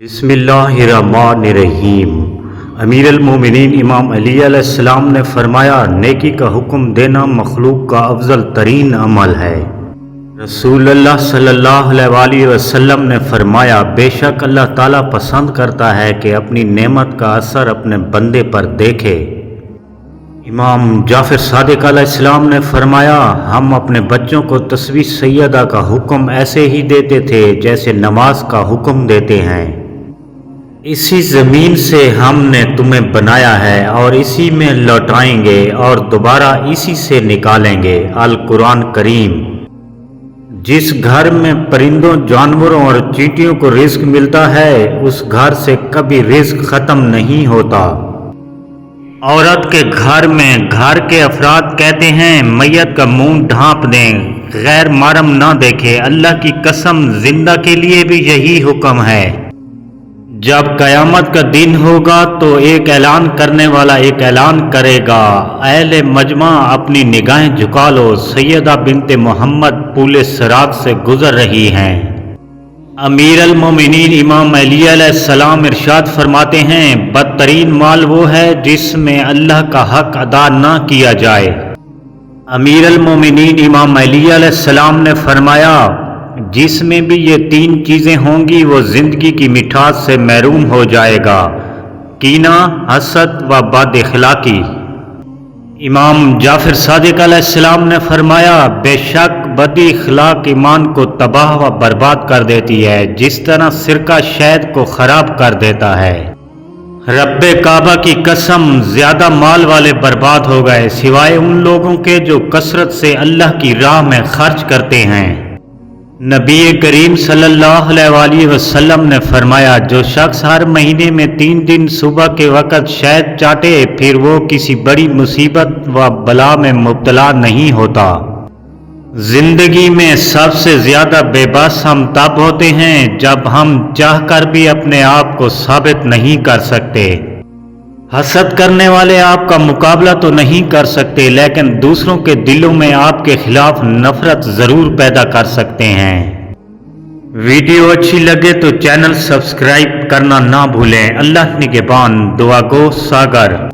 बिस्मिल्लाहिर्रहमानिर्रहीम। अमीर अल-मोमिनीन इमाम अली अलैहिस्सलाम ने फरमाया, नेकी का हुक्म देना मखलूक का अफजल तरीन अमल है। रसूलुल्लाह सल्लल्लाहु अलैहि वसल्लम ने फरमाया, बेशक अल्लाह ताला पसंद करता है कि अपनी नेमत का असर अपने बंदे पर देखे। इमाम जाफर सादिक अलैहिस्सलाम ने फरमाया, हम अपने बच्चों को तस्बीह सैयदा का हुक्म ऐसे ही देते थे जैसे नमाज का हुक्म देते हैं। इसी ज़मीन से हमने तुम्हें बनाया है और इसी में लौटाएंगे और दोबारा इसी से निकालेंगे। अल कुरान करीम। जिस घर में परिंदों, जानवरों और चींटियों को रिज्क मिलता है, उस घर से कभी रिज्क ख़त्म नहीं होता। औरत के घर में घर के अफराद कहते हैं, मैयत का मुंह ढांप दें, गैर महरम ना देखे। अल्लाह की कसम, जिंदा के लिए भी यही हुक्म है। जब कयामत का दिन होगा तो एक ऐलान करने वाला एक ऐलान करेगा, अहले मजमा अपनी निगाहें झुका लो, सैयदा बिनते मोहम्मद पूले सिरात से गुजर रही हैं। अमीर अल-मोमिनीन इमाम अली अलैहिस्सलाम इरशाद फरमाते हैं, बदतरीन माल वो है जिसमें अल्लाह का हक अदा ना किया जाए। अमीर अल-मोमिनीन इमाम अली अलैहिस्सलाम ने फरमाया, जिसमें भी ये तीन चीज़ें होंगी वो ज़िंदगी की मिठास से महरूम हो जाएगा, कीना, हसद व बद इखलाकी। इमाम जाफर सादिक अलैहिस्सलाम ने फरमाया, बेशक बदी इखलाक ईमान को तबाह व बर्बाद कर देती है, जिस तरह सिरका शहद को ख़राब कर देता है। रब्बे काबा की कसम, ज़्यादा माल वाले बर्बाद हो गए सिवाय उन लोगों के जो कसरत से अल्लाह की राह में खर्च करते हैं। नबी करीम सल्लल्लाहु अलैहि वसल्लम ने फरमाया, जो शख्स हर महीने में 3 दिन सुबह के वक़्त शहद चाटे, फिर वो किसी बड़ी मुसीबत व बला में मुब्तला नहीं होता। जिंदगी में सबसे ज़्यादा बेबस हम तब होते हैं जब हम चाहकर भी अपने आप को साबित नहीं कर सकते। हसद करने वाले आपका मुकाबला तो नहीं कर सकते, लेकिन दूसरों के दिलों में आपके खिलाफ नफरत ज़रूर पैदा कर सकते हैं। वीडियो अच्छी लगे तो चैनल सब्सक्राइब करना ना भूलें। अल्लाह निगहबान। दुआ गो सागर।